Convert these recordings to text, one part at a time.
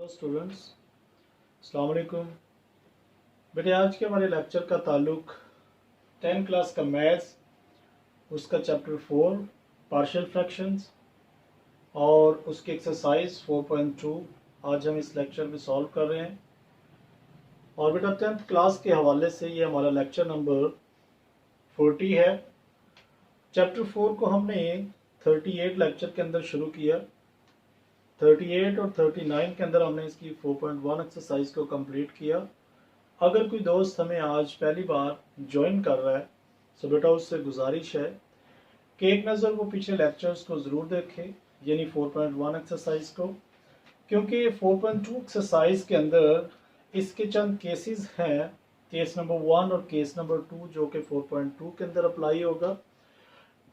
Students, अस्सलाम वालेकुम। बेटे आज के हमारे लेक्चर का ताल्लुक 10 क्लास का मैथ्स, उसका चैप्टर 4 पार्शियल फ्रैक्शंस और उसकी एक्सरसाइज 4.2 आज हम इस लेक्चर में सॉल्व कर रहे हैं। और बेटा 10th क्लास के हवाले से ये हमारा लेक्चर नंबर 40 है। चैप्टर 4 को हमने 38 लेक्चर के अंदर शुरू किया। 38 और 39 के अंदर हमने इसकी 4.1 एक्सरसाइज को कंप्लीट किया। अगर कोई दोस्त हमें आज पहली बार ज्वाइन कर रहा है तो बेटा उससे गुजारिश है कि एक नज़र वो पिछले लेक्चर्स को ज़रूर देखे, यानी 4.1 एक्सरसाइज को, क्योंकि 4.2 एक्सरसाइज के अंदर इसके चंद केसेस हैं, केस नंबर 1 और केस नंबर 2, जो कि 4.2 के अंदर अप्लाई होगा।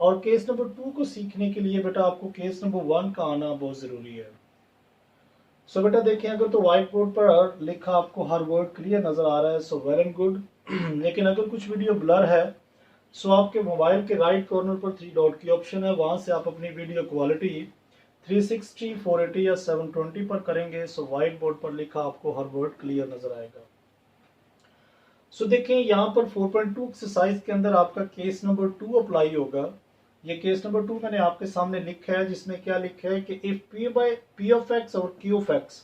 और केस नंबर 2 को सीखने के लिए बेटा आपको केस नंबर 1 का आना बहुत ज़रूरी है। सो बेटा देखें, अगर तो व्हाइट बोर्ड पर लिखा आपको हर वर्ड क्लियर नज़र आ रहा है सो वेल एंड गुड। लेकिन अगर कुछ वीडियो ब्लर है सो आपके मोबाइल के राइट कॉर्नर पर 3 डॉट की ऑप्शन है, वहाँ से आप अपनी वीडियो क्वालिटी 360, 480 या 720 पर करेंगे सो व्हाइट बोर्ड पर लिखा आपको हर वर्ड क्लियर नज़र आएगा। सो देखें यहाँ पर 4.2 एक्सरसाइज के अंदर आपका केस नंबर 2 अप्लाई होगा। ये केस नंबर 2 मैंने आपके सामने लिखा है, जिसमें क्या लिखा है कि इफ p of x और q of x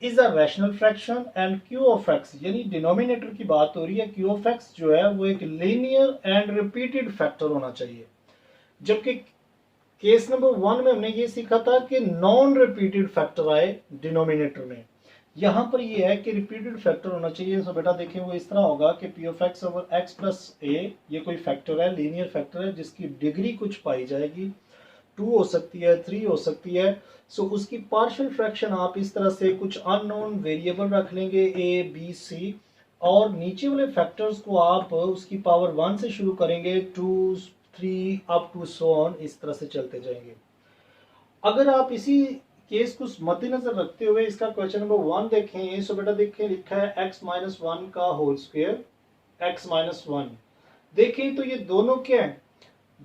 is a rational fraction and q of x, यानी डिनोमिनेटर की बात हो रही है, q of x जो है वो एक लीनियर एंड रिपीटेड फैक्टर होना चाहिए। जबकि केस नंबर 1 में हमने ये सीखा था कि नॉन रिपीटेड फैक्टर आए डिनोमिनेटर में। यहाँ पर ये है कि रिपीटेड फैक्टर होना चाहिए। तो बेटा देखें वो इस तरह होगा कि p of x over x plus a, ये कोई फैक्टर है, लीनियर फैक्टर है, जिसकी डिग्री कुछ पाई जाएगी, 2 हो सकती है, 3 हो सकती है। सो उसकी पार्शियल फ्रैक्शन आप इस तरह से कुछ अननोन वेरिएबल रख लेंगे a b c, और नीचे वाले फैक्टर्स को आप उसकी पावर 1 से शुरू करेंगे, 2 3 अप टू सो ऑन, इस तरह से चलते जाएंगे। अगर आप इसी केस को मद्देनजर रखते हुए इसका क्वेश्चन नंबर 1 देखें, सो बेटा देखें लिखा है x माइनस 1 का होल स्क्वायर x माइनस 1। देखें तो ये दोनों क्या है,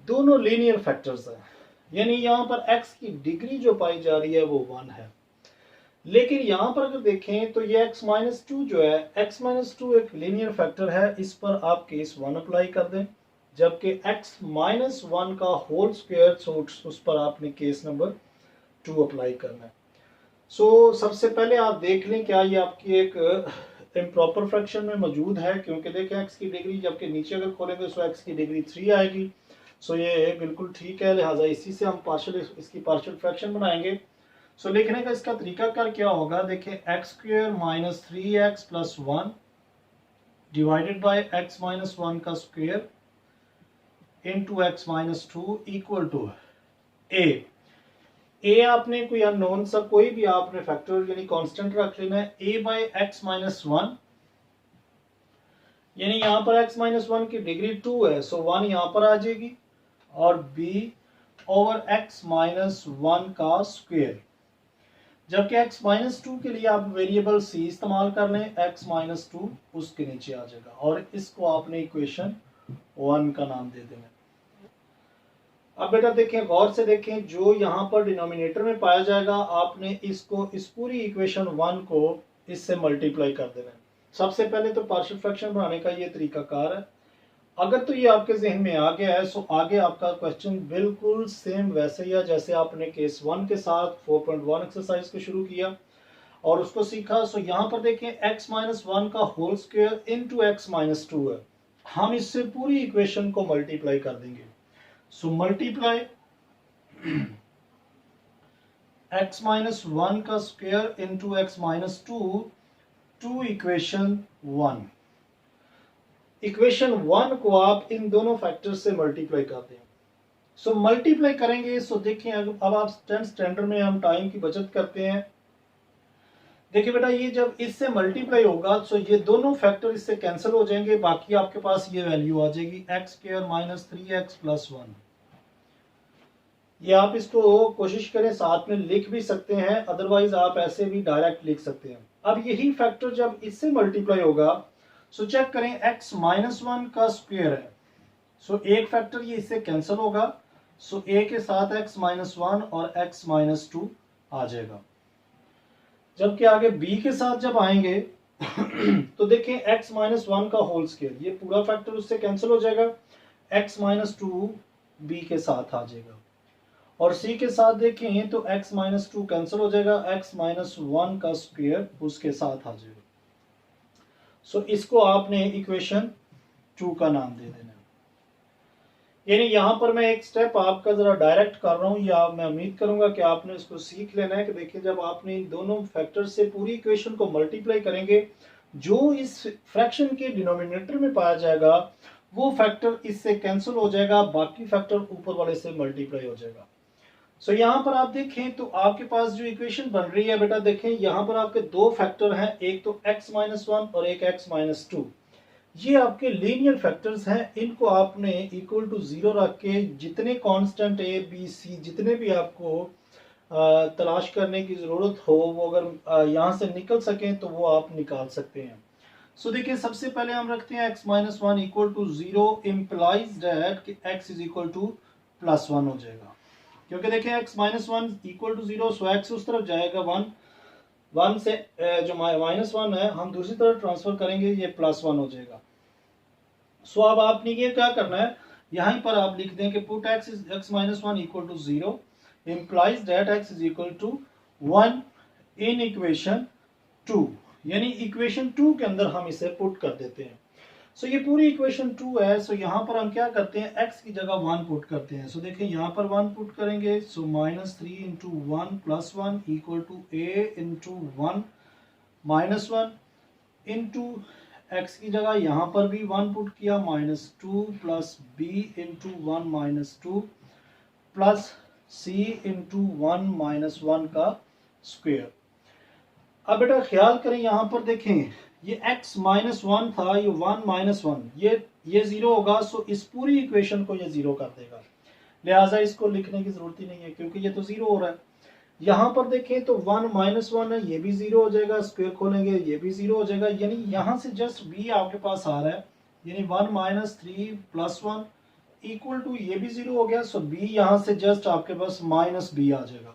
दोनों लीनियर फैक्टर्स हैं, यानी यहाँ पर x की डिग्री जो पाई जा रही है वो 1 है। लेकिन यहाँ पर अगर देखें तो ये x माइनस 2 जो है, x माइनस 2 एक लीनियर फैक्टर है, इस पर आप केस 1 अप्लाई कर दें। जबकि x माइनस 1 का होल स्क्वायर, उस पर आपने केस नंबर 2 अप्लाई करना है। सो सबसे पहले आप देख लें क्या ये आपकी एक इम्प्रॉपर फ्रैक्शन में मौजूद है, क्योंकि देखें x की डिग्री, जबकि नीचे अगर खोलेंगे तो x की डिग्री 3 आएगी। सो ये बिल्कुल ठीक है, लिहाजा इसी से हम इसकी पार्शियल फ्रैक्शन बनाएंगे। सो लिखने का इसका तरीकाकार क्या होगा, देखें x square minus 3x plus 1 divided by x minus 1 का square into x minus 2 equal to a आपने कोई अननोन सा कोई भी आपने फैक्टर यानी कांस्टेंट रख लेना है, a बाई एक्स माइनस 1, यानी यहाँ पर x माइनस 1 की डिग्री 2 है, सो 1 यहाँ पर आ जाएगी, और b ओवर x माइनस 1 का स्क्वायर। जबकि x माइनस 2 के लिए आप वेरिएबल c इस्तेमाल कर लें, x माइनस 2 उसके नीचे आ जाएगा, और इसको आपने इक्वेशन 1 का नाम दे देना। अब बेटा देखें, गौर से देखें, जो यहाँ पर डिनोमिनेटर में पाया जाएगा आपने इसको, इस पूरी इक्वेशन 1 को इससे मल्टीप्लाई कर देना है। सबसे पहले तो पार्शियल फ्रैक्शन बनाने का ये तरीकाकार है। अगर तो ये आपके जहन में आ गया है सो आगे आपका क्वेश्चन बिल्कुल सेम वैसे ही है जैसे आपने केस 1 के साथ 4.1 एक्सरसाइज को शुरू किया और उसको सीखा। सो यहाँ पर देखें x माइनस 1 का whole square into x minus 2 है, हम इससे पूरी इक्वेशन को मल्टीप्लाई कर देंगे। सो मल्टीप्लाई x माइनस 1 का square into x minus 2 to equation 1। Equation 1 को आप इन दोनों फैक्टर से मल्टीप्लाई कर दें। सो मल्टीप्लाई करेंगे, सो देखें अब आप 10th स्टैंडर्ड में हम टाइम की बचत करते हैं। देखिए बेटा, ये जब इससे मल्टीप्लाई होगा तो ये दोनों फैक्टर इससे कैंसिल हो जाएंगे, बाकी आपके पास ये वैल्यू आ जाएगी x square minus 3x plus 1। ये आप इसको कोशिश करें साथ में लिख भी सकते हैं, अदरवाइज आप ऐसे भी डायरेक्ट लिख सकते हैं। अब यही फैक्टर जब इससे मल्टीप्लाई होगा सो चेक करें, x माइनस 1 का स्क्वायर है, सो एक फैक्टर ये इससे कैंसिल होगा, सो a के साथ x माइनस 1 और x माइनस 2 आ जाएगा। जबकि आगे b के साथ जब आएंगे तो देखें x माइनस वन का होल स्क्वायर, ये पूरा फैक्टर उससे कैंसिल हो जाएगा, x माइनस टू बी के साथ आ जाएगा, और c के साथ देखें तो x माइनस टू कैंसिल हो जाएगा, x माइनस वन का स्क्वायर उसके साथ आ जाएगा। सो इसको आपने इक्वेशन 2 का नाम दे देना। यानी यहां पर मैं एक स्टेप आपका जरा डायरेक्ट कर रहा हूं, या मैं उम्मीद करूंगा कि आपने इसको सीख लेना है कि देखिए जब आपने इन दोनों फैक्टर से पूरी इक्वेशन को मल्टीप्लाई करेंगे, जो इस फ्रैक्शन के डिनोमिनेटर में पाया जाएगा वो फैक्टर इससे कैंसिल हो जाएगा, बाकी फैक्टर ऊपर वाले से मल्टीप्लाई हो जाएगा। सो यहाँ पर आप देखें तो आपके पास जो इक्वेशन बन रही है बेटा, देखें यहाँ पर आपके दो फैक्टर हैं, एक तो x माइनस वन और एक x माइनस टू। ये आपके लीनियर फैक्टर्स हैं, इनको आपने इक्वल टू जीरो रख के जितने कांस्टेंट ए बी सी जितने भी आपको तलाश करने की जरूरत हो वो अगर यहाँ से निकल सकें तो वो आप निकाल सकते हैं। सो देखिए सबसे पहले हम रखते हैं x minus one equal to zero, implies that कि x is equal to plus one हो जाएगा, क्योंकि देखिए x minus one equal to zero, so x उस तरफ जाएगा वन, वन से जो माइनस वन है हम दूसरी तरफ ट्रांसफर करेंगे, ये प्लस वन हो जाएगा। सो अब आपने ये क्या करना है, यहीं पर आप लिख दें कि put x minus one equal to zero implies that x is equal to one in equation two, यानी इक्वेशन टू के अंदर हम इसे पुट कर देते हैं। सो ये पूरी इक्वेशन टू है, सो यहाँ पर हम क्या करते हैं x की जगह वन पुट करते हैं। सो देखिए यहाँ पर वन पुट करेंगे, so minus three into one plus one equal to a into one minus one into x की जगह यहाँ पर भी वन पुट किया, minus two plus b into one minus two plus c into one minus one का square. अब बेटा ख्याल करें यहाँ पर देखें ये x माइनस वन था, ये वन माइनस वन, ये जीरो होगा, सो इस पूरी इक्वेशन को ये जीरो कर देगा, लिहाजा इसको लिखने की जरूरत ही नहीं है क्योंकि ये तो जीरो हो रहा है। यहाँ पर देखें तो वन माइनस वन है, ये भी जीरो हो जाएगा, स्क्वायर खोलेंगे ये भी जीरो हो जाएगा, यानी यहाँ से जस्ट b आपके पास आ रहा है, यानी one minus three plus one equal to ये भी जीरो हो गया, सो b यहाँ से जस्ट आपके पास माइनस b आ जाएगा।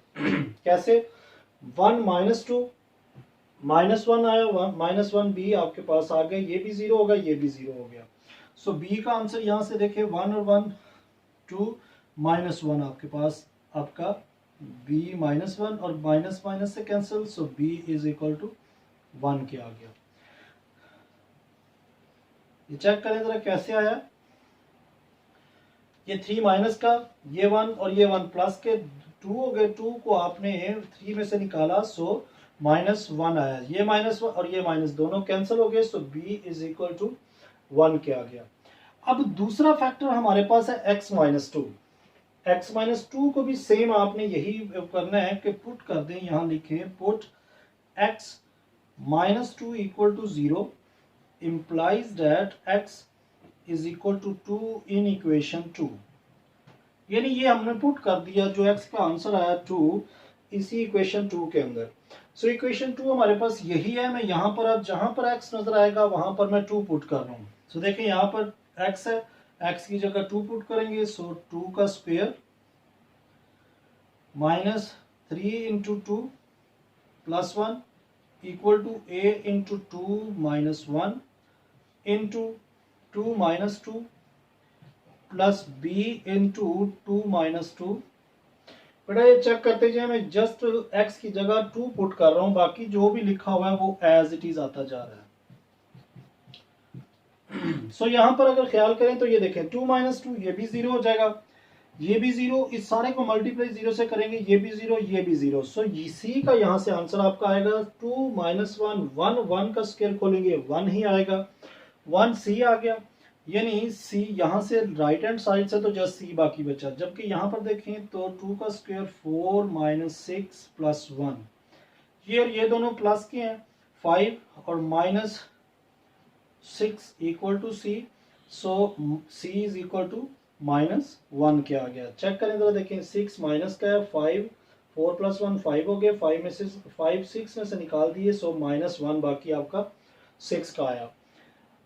कैसे, one minus to minus one आया, माइनस वन बी आपके पास आ गए, ये भी जीरो होगा ये भी जीरो हो गया। सो बी का आंसर यहाँ से देखें वन और वन टू माइनस वन आपके पास आपका बी माइनस वन, और माइनस माइनस से cancel, so b is equal to one के आ गया। ये चेक करें जरा कैसे आया, ये थ्री माइनस का, ये वन और ये वन प्लस के टू हो गए, टू को आपने थ्री में से निकाला, सो माइनस वन आया, ये माइनस वन और ये माइनस दोनों कैंसिल हो गए, so b is equal to one के आ गया। अब दूसरा फैक्टर हमारे पास है x minus to. X minus two को भी सेम आपने यही करना है कि पुट कर दें, यहां लिखें put x minus two equal to zero implies that x is equal to two in equation two, यानी ये हमने पुट कर दिया, जो x का आंसर आया टू इसी इक्वेशन टू के अंदर। सो इक्वेशन टू हमारे पास यही है, मैं यहाँ पर अब जहां पर x नजर आएगा वहां पर मैं टू पुट कर रहा हूँ। सो देखें यहाँ पर x है, x की जगह टू पुट करेंगे, सो टू का square minus three into two plus one equal to a into two minus one into two minus two plus b into two minus two. बेटा ये चेक करते जाए, मैं जस्ट x की जगह two put कर रहा हूं, बाकी जो भी लिखा हुआ है वो एज इट इज आता जा रहा है। सो यहां पर अगर ख्याल करें तो ये देखें टू माइनस टू, ये भी जीरो हो जाएगा, ये भी जीरो, इस सारे को मल्टीप्लाई जीरो से करेंगे, ये भी जीरो ये भी जीरो। सो सी का यहां से आंसर आपका आएगा two minus one, one one का स्क्वायर खोलेंगे वन ही आएगा, वन सी आ गया, यानी सी यहाँ से राइट हैंड साइड से तो जस्ट सी बाकी बचा, जबकि यहाँ पर देखें तो टू का square four minus six plus one, ये दोनों प्लस के हैं, फाइव और minus six equal to c, so c is equal to minus one के आ गया। चेक करें जरा देखें, सिक्स माइनस का है, five four plus one five हो गया, फाइव में से फाइव सिक्स में से निकाल दिए, सो माइनस वन बाकी आपका सिक्स का आया।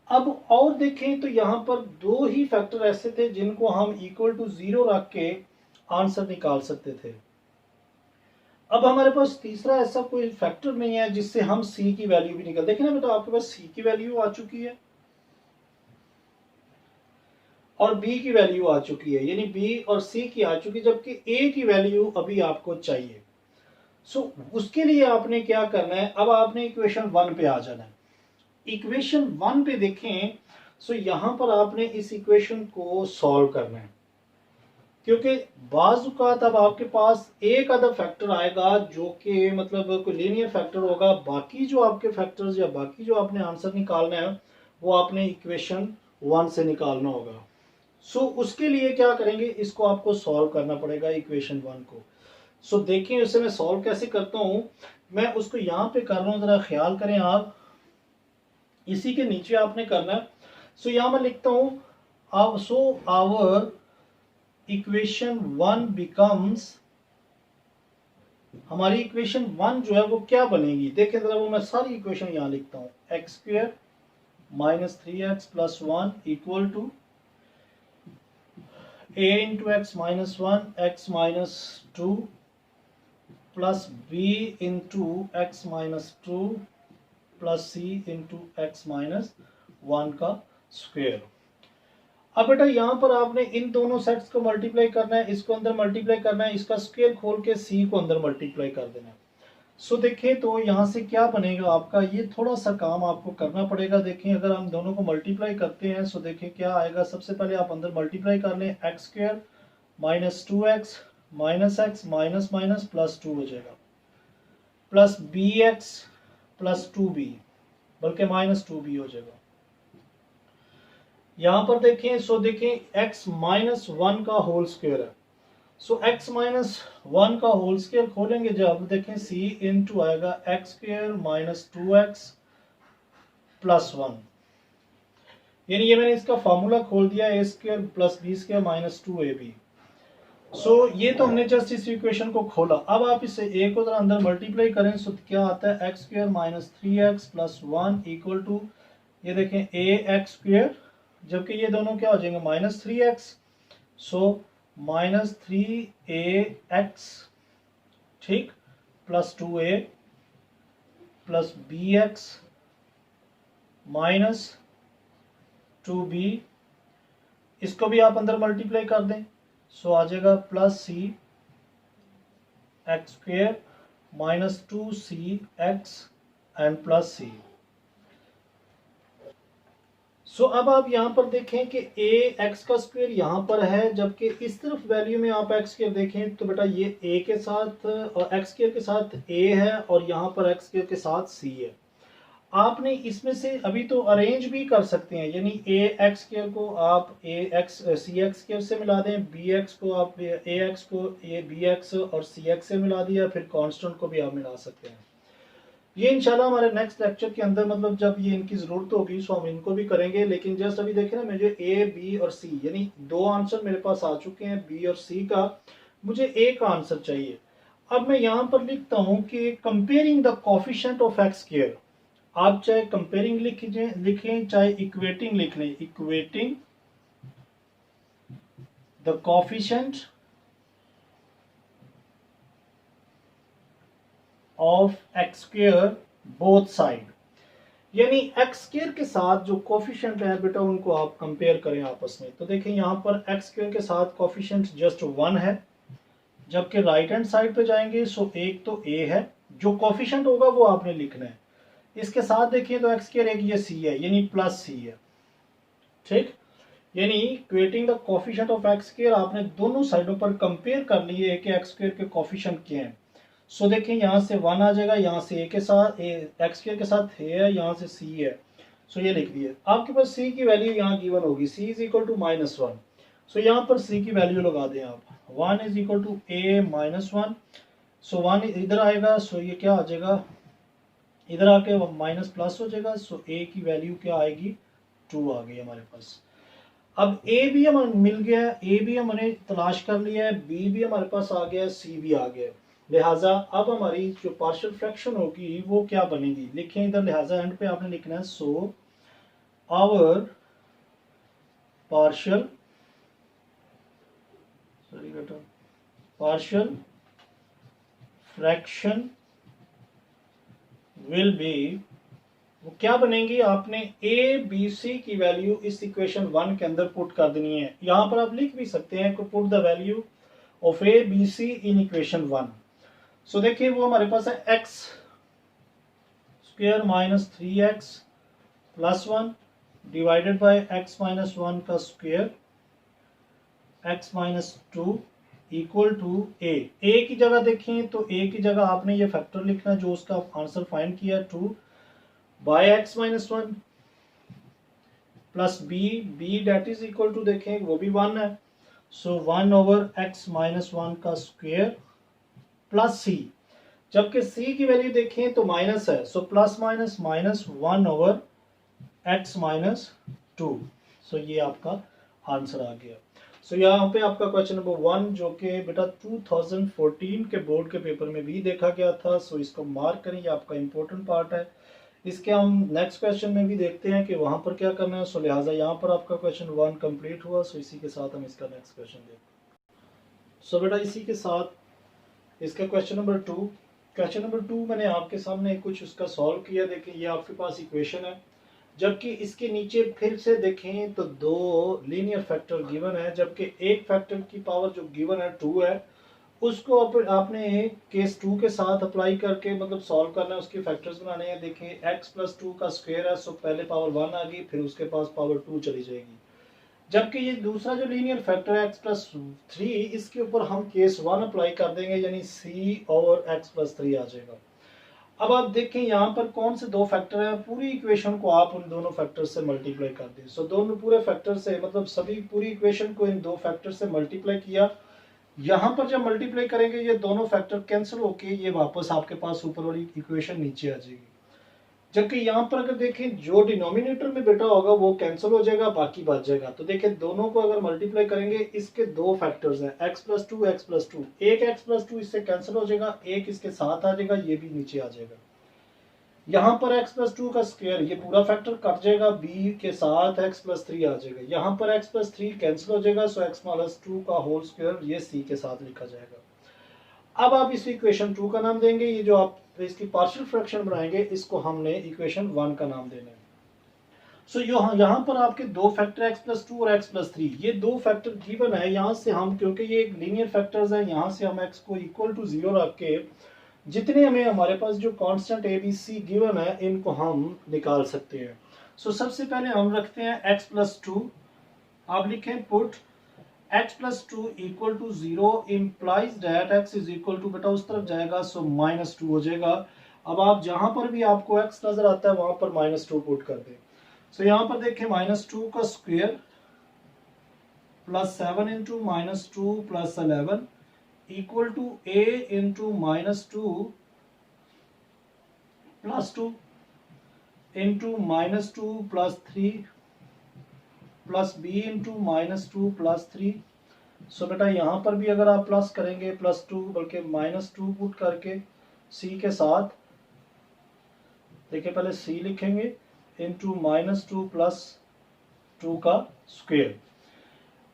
अब और देखें तो यहाँ पर दो ही फैक्टर ऐसे थे जिनको हम इक्वल टू जीरो रख के आंसर निकाल सकते थे। अब हमारे पास तीसरा ऐसा कोई फैक्टर नहीं है जिससे हम सी की वैल्यू भी निकल, देखिए ना बेटा आपके पास सी की वैल्यू आ चुकी है और बी की वैल्यू आ चुकी है, यानी बी और सी की आ चुकी है, जबकि ए की वैल्यू अभी आपको चाहिए। सो उसके लिए आपने क्या करना है, अब आपने इक्वेशन 1 पे आ जाना है। इक्वेशन 1 पे देखें, सो यहां पर आपने इस इक्वेशन को सॉल्व करना है, क्योंकि बाज़ अब आपके पास एक आधा फैक्टर आएगा जो कि मतलब कोई लीनियर फैक्टर होगा, बाकी जो आपके फैक्टर्स या बाकी जो आपने आंसर निकालना है वो आपने इक्वेशन 1 से निकालना होगा। सो उसके लिए क्या करेंगे, इसको आपको सॉल्व करना पड़ेगा इक्वेशन 1 को। सो देखिए उसे मैं सॉल्व कैसे करता हूं, मैं उसको यहां पे कर रहा हूं, जरा ख्याल करें आप, इसी के नीचे आपने करना है। सो यहां मैं लिखता हूं, सो आवर इक्वेशन 1 बिकम्स, हमारी इक्वेशन 1 जो है वो क्या बनेगी, देखें जरा, वो मैं सारी इक्वेशन यहां लिखता हूं, x square minus 3x plus 1 equal to a into x minus 1 x minus 2 plus b into x minus 2 plus c into x minus 1 का स्क्वायर। अब बेटा यहाँ पर आपने इन दोनों सेट्स को मल्टीप्लाई करना है, इसको अंदर मल्टीप्लाई करना है, इसका स्क्वायर खोल के सी को अंदर मल्टीप्लाई कर देना है। सो देखें तो यहाँ से क्या बनेगा आपका, ये थोड़ा सा काम आपको करना पड़ेगा। देखें अगर हम दोनों को मल्टीप्लाई करते हैं सो देखें क्या आएगा, सबसे पहले आप अंदर मल्टीप्लाई कर लें, x square minus 2x minus x minus minus plus 2 हो जाएगा, plus B x plus 2b, बल्कि माइनस 2b हो जाएगा। यहां पर देखें, सो देखें x माइनस 1 का होल स्क्वायर है, सो x माइनस 1 का होल स्क्वायर खोलेंगे जब, देखें c इंटू आएगा x square minus 2x plus 1, यानी ये मैंने इसका फॉर्मूला खोल दिया, a square plus b square minus 2ab। So ये तो हमने जस्ट इस इक्वेशन को खोला। अब आप इसे a को जरा अंदर मल्टीप्लाई करें, सो क्या आता है, x square minus 3x plus 1 equal to, ये देखें ए एक्स स्क्वायर, जबकि ये दोनों क्या हो जाएंगे, minus 3x, so minus 3ax, ठीक, plus 2a plus bx minus 2b, इसको भी आप अंदर मल्टीप्लाई कर दें, सो आ जाएगा plus c x square minus 2c x and plus c। सो अब आप यहाँ पर देखें कि a एक्स का स्क्वायर यहाँ पर है, जबकि इस तरफ वैल्यू में आप एक्स स्क्वायर देखें तो बेटा ये a के साथ और एक्स स्क्वायर के साथ a है और यहाँ पर एक्स स्क्वायर के साथ c है। आपने इसमें से अभी तो अरेंज भी कर सकते हैं, यानी a एक्स स्क्वायर को आप सी एक्स स्क्वायर से मिला दें, b एक्स को आप a एक्स को b एक्स और c एक्स से मिला दिया, फिर कांस्टेंट को भी आप मिला सकते हैं। ये इंशाल्लाह हमारे नेक्स्ट लेक्चर के अंदर, मतलब जब ये इनकी जरूरत होगी सो हम इनको भी करेंगे, लेकिन जस्ट अभी देखें ना, मुझे ए बी और सी यानी दो आंसर मेरे पास आ चुके हैं बी और सी का, मुझे ए का आंसर चाहिए। अब मैं यहां पर लिखता हूं कि comparing the coefficient of x square, आप चाहे कंपेयरिंग लिखें चाहे इक्वेटिंग लिख लें, equating the coefficient of x square both side, यानी एक्स स्क्वायर के साथ जो कोफिशिएंट है बेटा उनको आप कंपेयर करें आपस में। तो देखें यहाँ पर एक्स स्क्वायर के साथ कोफिशिएंट जस्ट 1 है, जबकि राइट हैंड साइड पे जाएंगे सो एक तो a है, जो कोफिशिएंट होगा वो आपने लिखना है। इसके साथ देखिए तो एक्स स्क्वायर एक ये c है, यानी प्लस c है, ठीक, यानी equating the coefficient of x square, आपने दोनों साइडों पर कंपेयर कर लिए कि एक्स स्क्वायर के कोफिशिएंट क्या हैं। सो देखें यहाँ से 1 आ जाएगा, यहाँ से a के साथ एक्स स्क्वायर के साथ a है, यहाँ से c है, सो ये लिख दिए। आपके पास c की वैल्यू यहाँ गिवन होगी, c is equal to minus 1, so यहाँ पर c की वैल्यू लगा दें आप, 1 is equal to a minus 1, so 1 इधर आएगा, सो ये क्या आ जाएगा, इधर आके माइनस प्लस हो जाएगा, सो a की वैल्यू क्या आएगी, 2 आ गई हमारे पास। अब a भी हमें मिल गया है, a भी हमने तलाश कर लिया है, b भी हमारे पास आ गया है, c भी आ गया है, लिहाजा अब हमारी जो पार्शियल फ्रैक्शन होगी वो क्या बनेगी, लिखें इधर, लिहाजा एंड पे आपने लिखना है, so our partial partial fraction will be, वो क्या बनेंगी, आपने ए बी सी की वैल्यू इस इक्वेशन 1 के अंदर पुट कर देनी है। यहां पर आप लिख भी सकते हैं कि put the value of a b c in equation 1। So देखिए वो हमारे पास है x square minus 3x plus 1 divided by x minus 1 का square x minus 2 equal to a की जगह देखें तो ए की जगह आपने ये फैक्टर लिखना जो उसका आंसर फाइंड किया 2 by x minus 1 plus b that is equal to देखें वो भी 1 है, सो 1 ओवर एक्स माइनस 1 का स्क्वायर प्लस सी, जबकि सी की वैल्यू देखें तो माइनस है, so plus minus minus 1 over x minus 2। सो ये आपका आंसर आ गया। सो यहाँ पे आपका क्वेश्चन नंबर 1 जो कि बेटा 2014 के बोर्ड के पेपर में भी देखा गया था, सो इसको मार्क करें, ये आपका इंपॉर्टेंट पार्ट है। इसके हम नेक्स्ट क्वेश्चन में भी देखते हैं कि वहां पर क्या करना है। सो लिहाजा यहाँ पर आपका क्वेश्चन 1 कंप्लीट हुआ। सो इसी के साथ हम इसका नेक्स्ट क्वेश्चन देखते हैं। सो बेटा इसी के साथ इसका क्वेश्चन नंबर 2, क्वेश्चन नंबर 2 मैंने आपके सामने कुछ उसका सॉल्व किया। देखिए ये आपके पास इक्वेशन है, जबकि इसके नीचे फिर से देखें तो 2 लीनियर फैक्टर गिवन है, जबकि एक फैक्टर की पावर जो गिवन है 2 है, उसको आपने केस 2 के साथ अप्लाई करके मतलब सॉल्व करना है, उसके फैक्टर्स बनाने हैं। देखें x प्लस 2 का स्क्वायर है, सो पहले पावर 1 आ गई, फिर उसके पास पावर 2 चली जाएगी। जबकि ये दूसरा जो लीनियर फैक्टर है x प्लस 3, इसके ऊपर हम केस 1 अप्लाई कर देंगे, यानी c ओवर x प्लस 3 आ जाएगा। अब आप देखें यहाँ पर कौन से 2 फैक्टर हैं, पूरी इक्वेशन को आप उन दोनों फैक्टर से मल्टीप्लाई कर दें। सो दोनों पूरे फैक्टर से मतलब सभी पूरी इक्वेशन को इन 2 फैक्टर से मल्टीप्लाई किया। यहाँ पर जब मल्टीप्लाई करेंगे ये दोनों फैक्टर कैंसिल होके ये वापस आपके पास ऊपर वाली इक्वेशन नीचे आ जाएगी। जबकि यहाँ पर अगर देखें जो डिनोमिनेटर में बेटा होगा वो कैंसिल हो जाएगा, बाकी बच जाएगा। तो देखें दोनों को अगर मल्टीप्लाई करेंगे, इसके 2 फैक्टर्स हैं x प्लस 2 x प्लस 2, एक x प्लस 2 इससे कैंसिल हो जाएगा, एक इसके साथ आ जाएगा, ये भी नीचे आ जाएगा। यहाँ पर x प्लस 2 का स्क्वायर ये पूरा फैक्टर कट जाएगा, b के साथ x प्लस 3 आ जाएगा। यहाँ पर x प्लस 3 कैंसिल हो जाएगा, सो x प्लस 2 का होल स्क्वायर ये c के साथ लिखा जाएगा। अब आप इस इक्वेशन 2 का नाम देंगे, ये जो आप इसकी पार्शियल फ्रैक्शन बनाएंगे इसको हमने इक्वेशन 1 का नाम देना है। सो यहाँ पर आपके 2 फैक्टर x प्लस 2 और x प्लस 3, ये 2 फैक्टर गिवन है। यहाँ से हम क्योंकि ये एक लीनियर फैक्टर्स है, यहाँ से हम x को इक्वल टू 0 रख के जितने हमें हमारे पास जो constant a b c given है इनको हम निकाल सकते हैं। सो सबसे पहले हम रखते हैं x प्लस 2, आप लिखें put x plus 2 equal to 0 implies that x is equal to बेटा उस तरफ जाएगा, सो माइनस 2 हो जाएगा। अब आप जहां पर भी आपको x नजर आता है वहां पर माइनस 2 पुट कर दें। सो यहाँ पर देखें माइनस 2 का square plus 7 into minus 2 plus 11 equal to a into minus 2 plus 2 into minus 2 plus 3 plus b into minus 2 plus 3। So बेटा यहाँ पर भी अगर आप प्लस करेंगे प्लस 2 बल्कि माइनस 2 पुट करके c के साथ, देखिए पहले c लिखेंगे इंटू माइनस 2 प्लस 2 का स्क्वायर।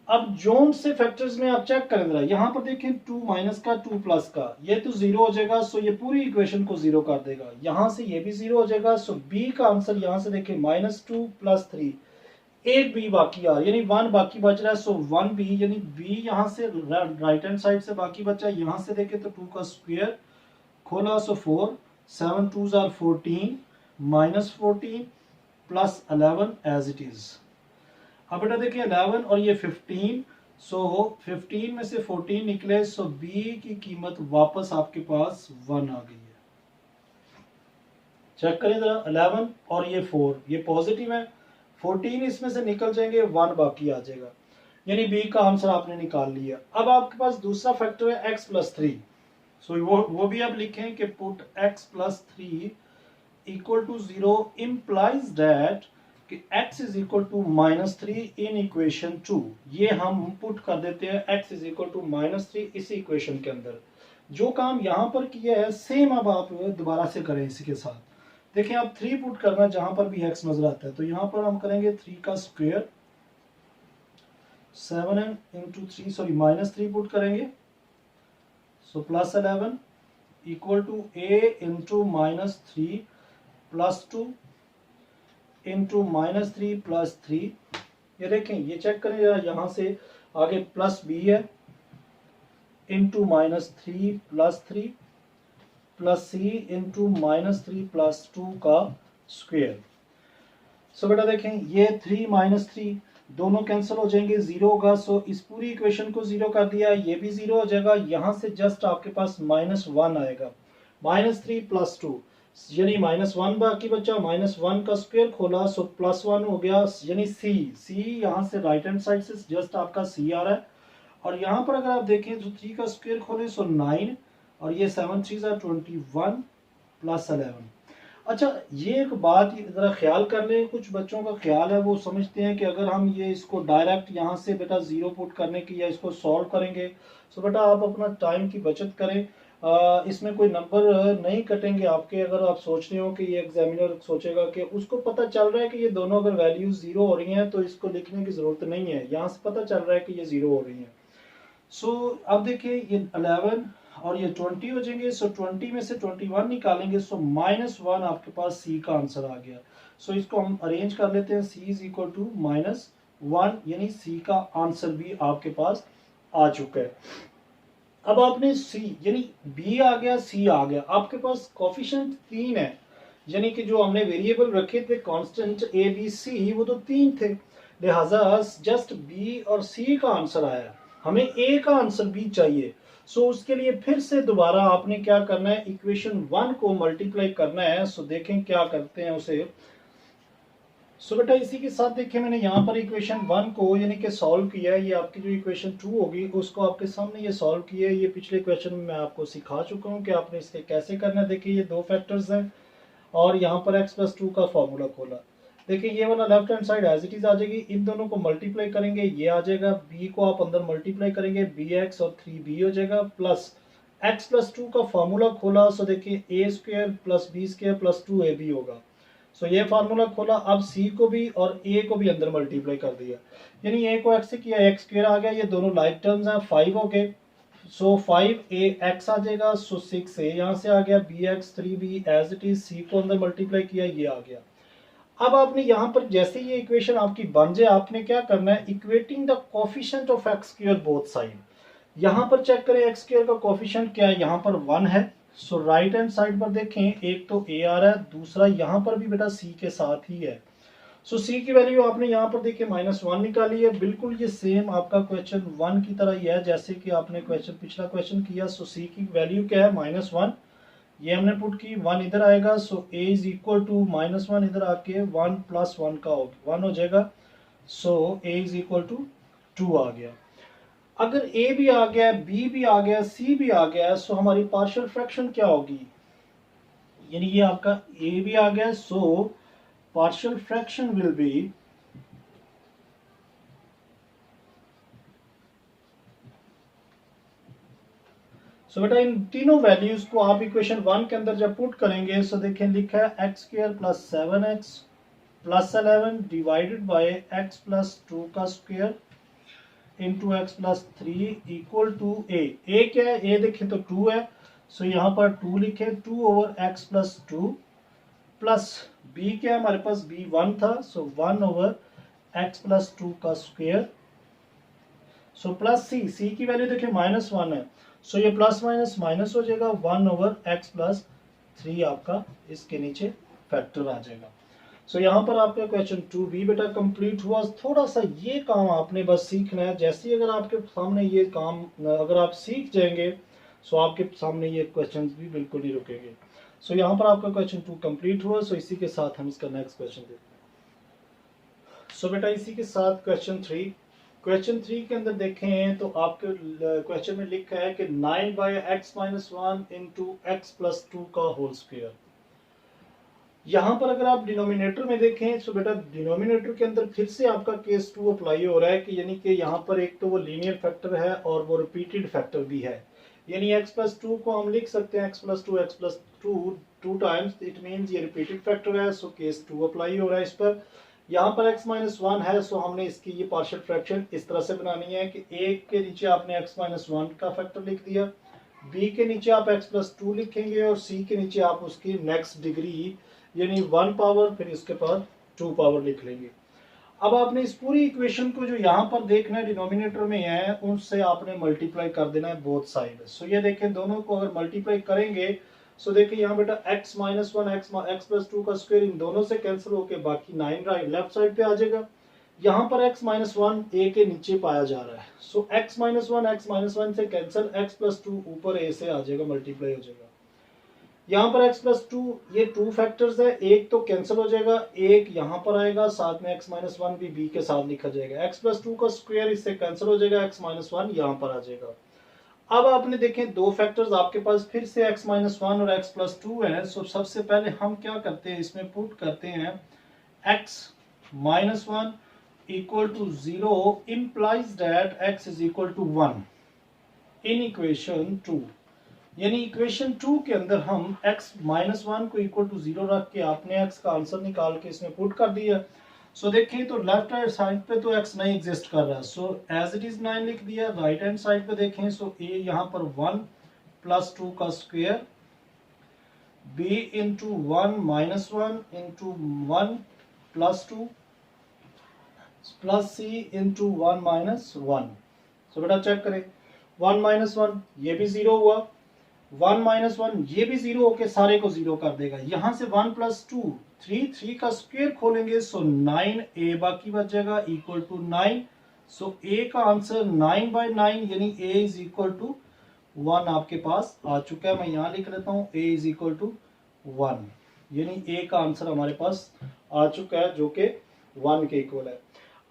अब जोन से फैक्टर्स में आप चेक करें जरा, यहाँ पर देखें 2 माइनस का 2 प्लस का, ये तो 0 हो जाएगा, सो ये पूरी इक्वेशन को 0 कर देगा। यहाँ से ये भी 0 हो जाएगा, सो b का आंसर यहाँ से देखें माइनस 2 प्लस 3, एक b बाकी आ यानी 1 बाकी बच रहा है, सो 1b यानी b यहाँ से राइट हैंड साइड से बाकी बचा है। यहाँ से देखें तो 2 का स्क्वायर खोला, so 4 7 2s are 14 minus 14 plus 11 as it is. अब बेटा देखिए 11 और ये 15, सो 15 में से 14 निकले, सो b की कीमत वापस आपके पास 1 आ गई है। चेक करें जरा 11 और ये 4 ये पॉजिटिव है, 14 इसमें से निकल जाएंगे, 1 बाकी आ जाएगा, यानी b का आंसर आपने निकाल लिया। अब आपके पास दूसरा फैक्टर है x प्लस 3, सो वो भी आप लिखें कि put x plus 3 equal to 0 implies that कि x is equal to minus 3 in equation 2। ये हम पुट कर देते हैं x is equal to minus 3 इस इक्वेशन के अंदर। जो काम यहाँ पर किया है सेम अब आप दोबारा से करें इसी के साथ। देखिए आप 3 पुट करना जहां पर भी x नजर आता है, तो यहाँ पर हम करेंगे 3 का square 7 into 3 sorry minus 3 put करेंगे, so plus 11 equal to a into -3 plus 2 into -3 plus 3। ये देखें, ये चेक करें यहाँ से आगे प्लस b है into -3 plus 3 plus c into -3 plus 2 का स्क्वायर। सो बेटा देखें, ये 3 -3 दोनों कैंसिल हो जाएंगे, 0 होगा। सो इस पूरी इक्वेशन को 0 कर दिया, ये भी 0 हो जाएगा। यहाँ से जस्ट आपके पास -1 आएगा, -3 प्लस 2 यानी -1 बाकी बचा, -1 का स्क्वायर खोला सो +1 हो गया, यानी c यहाँ से राइट हैंड साइड से जस्ट आपका c आ रहा है। और यहाँ पर अगर आप देखें तो 3 का स्क्वायर खोलें सो 9 और ये 7 3 21 प्लस 11। अच्छा, ये एक बात जरा ख्याल कर लें, कुछ बच्चों का ख्याल है वो समझते हैं कि अगर हम ये इसको डायरेक्ट यहाँ से बेटा 0 पुट करने की या इसको सॉल्व करेंगे तो बेटा आप अपना टाइम की बचत करें। इसमें कोई नंबर नहीं कटेंगे आपके। अगर आप सोच रहे हो कि ये एग्जामिनर सोचेगा कि उसको पता चल रहा है कि ये दोनों अगर वैल्यूज 0 हो रही हैं तो इसको लिखने की जरूरत नहीं है, यहाँ से पता चल रहा है कि ये 0 हो रही है। सो अब देखिए, ये 11 और ये 20 हो जाएंगे। सो 20 में से 21 निकालेंगे सो -1 आपके पास c का आंसर आ गया। सो इसको हम अरेंज कर लेते हैं, c इज इक्वल टू -1 यानी c का आंसर भी आपके पास आ चुका है। अब आपने c यानी b आ गया, c आ गया, आपके पास कोफिशिएंट 3 है, यानी कि जो हमने वेरिएबल रखे थे कांस्टेंट a b c वो तो 3 थे, लिहाजा जस्ट b और c का आंसर आया, हमें a का आंसर भी चाहिए। सो उसके लिए फिर से दोबारा आपने क्या करना है, इक्वेशन 1 को मल्टीप्लाई करना है। सो देखें क्या करते हैं उसे। सो बेटा इसी के साथ देखिए, मैंने यहाँ पर इक्वेशन 1 को यानी कि सॉल्व किया है। ये आपकी जो इक्वेशन 2 होगी उसको आपके सामने ये सॉल्व किया है। ये पिछले क्वेश्चन में मैं आपको सिखा चुका हूँ कि आपने इसके कैसे करना है। देखिए ये 2 फैक्टर्स हैं और यहाँ पर x+2 का फॉर्मूला खोला। देखिए ये वाला left hand side as it is आ जाएगी, इन दोनों को मल्टीप्लाई करेंगे, ये आ जाएगा, b को आप अंदर मल्टीप्लाई करेंगे, bx और 3b हो जाएगा, प्लस x+2 का फॉर्मूला खोला। सो देखिए a² plus b² plus 2ab होगा। सो ये फार्मूला खोला, अब c को भी और a को भी अंदर मल्टीप्लाई कर दिया, यानी a को x से किया, x² आ गया, ये दोनों लाइक टर्म्स हैं, 5 हो गए। सो 5ax आ जाएगा, सो 6a यहाँ से आ गया, bx 3b as it is, c को अंदर मल्टीप्लाई किया, ये आ गया। अब आपने यहाँ पर जैसे ये इक्वेशन आपकी बन जाए, आपने क्या करना है, equating the coefficient of x² both side. यहाँ पर चेक करें x² का कोफिशिएंट क्या है, यहाँ पर 1 है। सो राइट हैंड साइड पर देखें, एक तो a आ रहा है, दूसरा यहाँ पर भी बेटा c के साथ ही है। सो c की वैल्यू आपने यहाँ पर देखिए -1 निकाली है, बिल्कुल ये सेम आपका क्वेश्चन 1 की तरह ही है जैसे कि आपने पिछला क्वेश्चन किया। सो c की वैल्यू क्या है, -1, ये हमने पुट की, 1 इधर आएगा। सो a इज इक्वल टू -1 इधर आके 1 + 1 का 1 हो जाएगा। सो a इज इक्वल टू 2 आ गया। अगर a भी आ गया, b भी आ गया, c भी आ गया, सो हमारी पार्शियल फ्रैक्शन क्या होगी, यानी ये आपका a भी आ गया, so partial fraction will be सो बेटा इन तीनों वैल्यूज को आप इक्वेशन 1 के अंदर जब पुट करेंगे, सो देखें लिखा है x² + 7x + 11 divided by x+2 का square into x+3 equal to a क्या है, a देखें तो 2 है, सो यहाँ पर 2 लिखे, 2/x+2 प्लस b क्या है हमारे पास, b 1 था, सो 1/x+2 का स्क्वायर। सो प्लस c की वैल्यू देखें -1 है, सो ये प्लस माइनस माइनस हो जाएगा, 1/x+3 आपका इसके नीचे फैक्टर आ जाएगा। सो यहाँ पर आपका क्वेश्चन 2 भी बेटा कंप्लीट हुआ। थोड़ा सा ये काम आपने बस सीखना है, जैसे ही अगर आपके सामने ये काम अगर आप सीख जाएंगे सो आपके सामने ये क्वेश्चन भी बिल्कुल नहीं रुकेंगे। सो यहाँ पर आपका क्वेश्चन 2 कंप्लीट हुआ। सो इसी के साथ हम इसका नेक्स्ट क्वेश्चन देखते हैं। सो बेटा इसी के साथ क्वेश्चन 3 के अंदर देखें तो आपके क्वेश्चन में लिखा है कि 9/x-1 इंटू x+2 का होल स्क्वायर। यहाँ पर अगर आप डिनोमिनेटर में देखें तो बेटा डिनोमिनेटर के अंदर फिर से आपका केस 2 अप्लाई हो रहा है कि यानी कि यहाँ पर एक तो वो लीनियर फैक्टर है और वो रिपीटेड फैक्टर भी है, यानी x+2 को हम लिख सकते हैं x+2 2 टाइम्स, इट मीन्स ये रिपीटेड फैक्टर है। सो केस 2 अप्लाई हो रहा है इस पर। यहाँ पर x-1 है, सो हमने इसकी ये पार्शियल फ्रैक्शन इस तरह से बनानी है कि एक के नीचे आपने x-1 का फैक्टर लिख दिया, बी के नीचे आप x प्लस 2 लिखेंगे और सी के नीचे आप उसकी नेक्स्ट डिग्री यानी 1 पावर फिर इसके बाद 2 पावर लिख लेंगे। अब आपने इस पूरी इक्वेशन को जो यहाँ पर देखना है डिनोमिनेटर में है उनसे आपने मल्टीप्लाई कर देना है बोथ साइड। सो ये देखें दोनों को अगर मल्टीप्लाई करेंगे सो देखिए यहाँ बेटा x माइनस 1 एक्स प्लस 2 का स्क्वायर इन दोनों से कैंसिल होके बाकी 9 राइट लेफ्ट साइड पे आ जाएगा। यहाँ पर x माइनस 1 a के नीचे पाया जा रहा है। सो x माइनस 1 से कैंसिल x प्लस 2 ऊपर a से आ जाएगा मल्टीप्लाई हो जाएगा। यहाँ पर x प्लस 2 ये 2 फैक्टर्स है, एक तो कैंसिल हो जाएगा, एक यहाँ पर आएगा, साथ में x माइनस 1 भी b के साथ लिखा जाएगा। x प्लस 2 का स्क्वायर इससे कैंसिल हो जाएगा, x माइनस 1 यहाँ पर आ जाएगा। अब आपने देखें दो फैक्टर्स आपके पास फिर से x माइनस 1 और x प्लस 2 है। सो सबसे पहले हम क्या करते हैं इसमें पुट करते हैं x minus 1 equal to 0 implies that x is equal to 1 in equation 2। यानी इक्वेशन 2 के अंदर हम x माइनस 1 को इक्वल टू 0 रख के आपने x का आंसर निकाल के इसमें पुट कर दिया। सो देखिए तो लेफ्ट हैंड साइड पे तो x नहीं एग्जिस्ट कर रहा, सो एज इट इज 9 लिख दिया। राइट हैंड साइड पे देखें सो a यहाँ पर 1 प्लस 2 का square, b into 1 minus 1 into 1 plus 2 plus c into 1 minus 1। सो बेटा चेक करें 1 माइनस 1 ये भी 0 हुआ, 1 माइनस 1 ये भी 0 होके सारे को 0 कर देगा। यहां से 1 प्लस 2 3 का स्क्वायर खोलेंगे सो 9a बाकी बच जाएगा इक्वल टू 9। सो a का आंसर 9/9 यानी a इज इक्वल टू 1 आपके पास आ चुका है। मैं यहां लिख लेता हूं a इज इक्वल टू 1 यानी a का आंसर हमारे पास आ चुका है जो कि 1 के इक्वल है।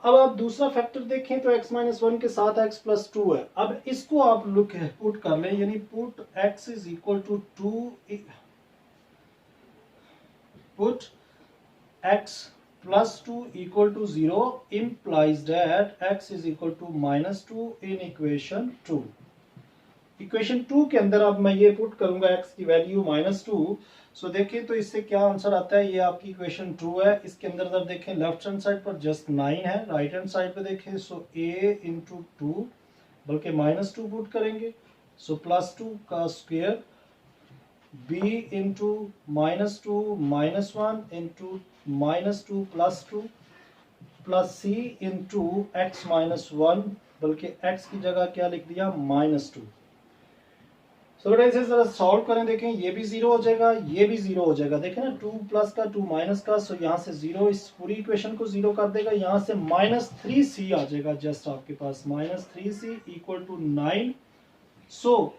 अब आप दूसरा फैक्टर देखें तो x माइनस 1 के साथ x प्लस 2 है। अब इसको आप लुक पुट कर लें यानी put x is equal to 2 put x plus 2 equal to 0 implies that x is equal to minus 2 in equation 2। Equation 2 के अंदर अब मैं ये पुट करूंगा x की वैल्यू माइनस 2। सो देखिए तो इससे क्या आंसर आता है, ये आपकी इक्वेशन 2 है। इसके अंदर जब देखें लेफ्ट हैंड साइड पर जस्ट 9 है, राइट हैंड साइड पे देखें सो a इंटू 2 बल्कि माइनस 2 पुट करेंगे सो प्लस 2 का square, b into minus 2 minus 1 into minus 2 plus c into x minus 1 बल्कि x की जगह क्या लिख दिया माइनस 2। सो बेटा इसे जरा सॉल्व करें, देखें ये भी 0 हो जाएगा, ये भी 0 हो जाएगा। देखें ना 2 प्लस का 2 माइनस का, सो यहाँ से 0 इस पूरी इक्वेशन को 0 कर देगा। यहाँ से माइनस 3c आ जाएगा जस्ट आपके पास, माइनस 3c इक्वल टू 9। सो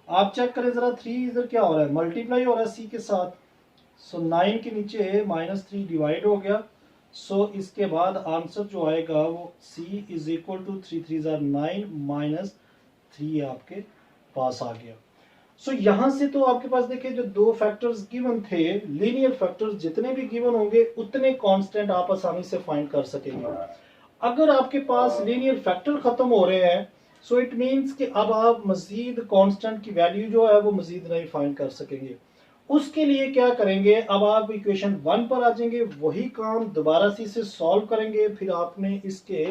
आप चेक करें जरा 3 इधर क्या हो रहा है मल्टीप्लाई हो रहा है c के साथ। सो 9 के नीचे माइनस 3 डिवाइड हो गया। सो इसके बाद आंसर जो आएगा वो c is equal to 3 3 9 minus 3 आपके पास आ गया। सो यहां से तो आपके पास देखिए जो दो फैक्टर्स गिवन थे, लीनियर फैक्टर्स जितने भी गिवन होंगे उतने कांस्टेंट आप आसानी से फाइंड कर सकेंगे। अगर आपके पास लीनियर फैक्टर खत्म हो रहे हैं सो इट मींस कि अब आप मजीद कांस्टेंट की वैल्यू जो है वो मजीद नहीं फाइंड कर सकेंगे। उसके लिए क्या करेंगे, अब आप इक्वेशन 1 पर आ जाएंगे, वही काम दोबारा से सॉल्व करेंगे। फिर आपने इसके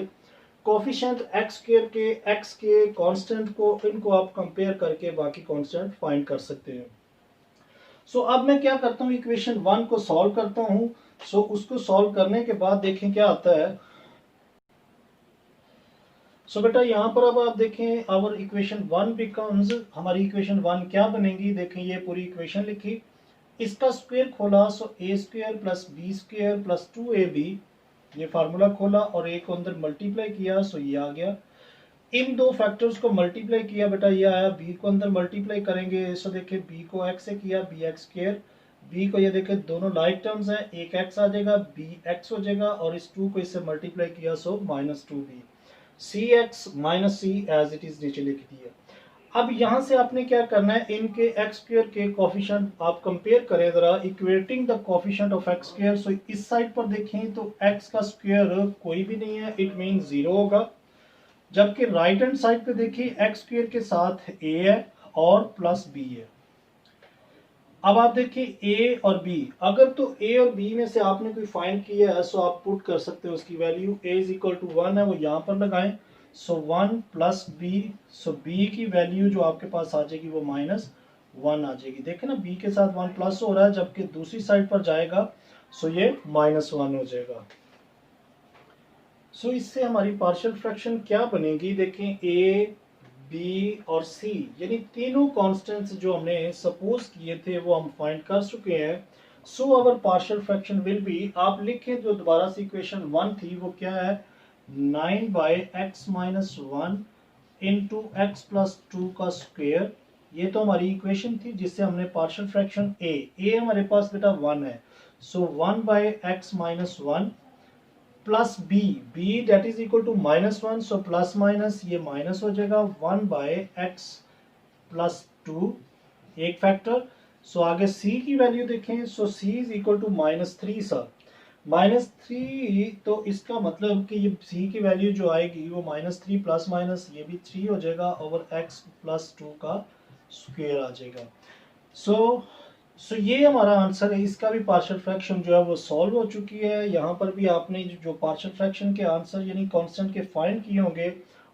कोफिशिएंट x के कांस्टेंट को इनको आप कंपेयर करके बाकी कांस्टेंट फाइंड कर सकते हैं। सो अब मैं क्या करता हूँ इक्वेशन 1 को सॉल्व करता हूँ। सो उसको सॉल्व करने के बाद देखें क्या आता है। सो बेटा यहाँ पर अब आप देखें आवर इक्वेशन 1 बिकम्स, हमारी इक्वेशन 1 क्या बनेगी, देखें ये पूरी इक्वेशन लिखी, इसका स्क्वायर खोला सो a square plus b square plus 2ab, ये फार्मूला खोला और a को अंदर मल्टीप्लाई किया सो ये आ गया। इन दो फैक्टर्स को मल्टीप्लाई किया बेटा ये आया, b को अंदर मल्टीप्लाई करेंगे सो देखिए b को x से किया bx स्क्वायर, b को ये देखे दोनों लाइक टर्म्स हैं, एक x आ जाएगा bx हो जाएगा और इस 2 को इससे मल्टीप्लाई किया so minus 2b, cx minus c as it is नीचे लिख दिया। अब यहां से आपने क्या करना है, इनके x स्क्वायर के कोफिशिएंट आप कंपेयर करें जरा, equating the coefficient of x square. So इस साइड पर देखें तो x का स्क्वायर कोई भी नहीं है, इट मीन 0 होगा। जबकि राइट हैंड साइड पे देखिए x स्क्वायर के साथ a है और प्लस b है। अब आप देखिए a और b, अगर तो a और b में से आपने कोई फाइंड किया है सो आप पुट कर सकते हो उसकी value, a is equal to 1 है वो यहाँ पर लगाएं so 1 plus b, so b की वैल्यू जो आपके पास आ जाएगी वो -1 आ जाएगी। देखें ना बी के साथ 1 प्लस हो रहा है, जबकि दूसरी साइड पर जाएगा सो ये -1 हो जाएगा। सो इससे हमारी पार्शियल फ्रैक्शन क्या बनेगी, देखें ए बी और सी यानी तीनों कांस्टेंट्स जो हमने सपोज किए थे वो हम फाइंड कर चुके हैं। सो अवर पार्शियल फ्रैक्शन विल बी, आप लिखें जो दोबारा से इक्वेशन 1 थी वो क्या है, 9/x-1 इंटू एक्स प्लस 2 का स्क्वेयर। ये तो हमारी इक्वेशन थी जिससे हमने पार्शियल फ्रैक्शन ए हमारे पास बेटा 1 है, so 1/x-1 plus b that is equal to -1, so plus minus ये माइनस हो जाएगा 1/x प्लस 2 एक फैक्टर। सो आगे सी की वैल्यू देखें, सो c is equal to -3 sir, -3, तो इसका मतलब कि ये सी की वैल्यू जो आएगी वो -3 प्लस माइनस ये भी 3 हो जाएगा ओवर x प्लस 2 का स्क्वायर आ जाएगा। सो ये हमारा आंसर है। इसका भी पार्शियल फ्रैक्शन जो है वो सॉल्व हो चुकी है। यहाँ पर भी आपने जो पार्शियल फ्रैक्शन के आंसर यानी कांस्टेंट के फाइंड किए होंगे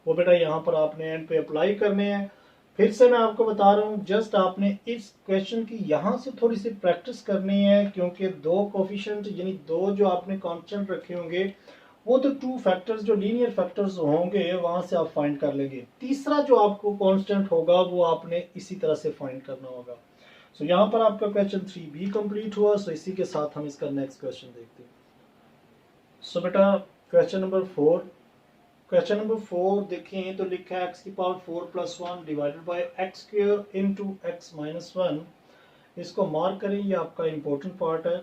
वो बेटा यहाँ पर आपने एंड पे अप्लाई करने हैं। फिर से मैं आपको बता रहा हूँ, जस्ट आपने इस क्वेश्चन की यहाँ से थोड़ी सी प्रैक्टिस करनी है, क्योंकि दो कोफिशिएंट यानी दो जो आपने कांस्टेंट रखे होंगे वो तो टू फैक्टर्स जो लीनियर फैक्टर्स होंगे वहां से आप फाइंड कर लेंगे। तीसरा जो आपको कांस्टेंट होगा वो आपने इसी तरह से फाइंड करना होगा। सो यहाँ पर आपका क्वेश्चन 3B कंप्लीट हुआ। सो इसी के साथ हम इसका नेक्स्ट क्वेश्चन देखते हैं। सो बेटा क्वेश्चन नंबर 4 देखें तो लिखा है x की power 4 plus 1 divided by x square into x minus 1। इसको मार्क करें, ये आपका इंपॉर्टेंट पार्ट है।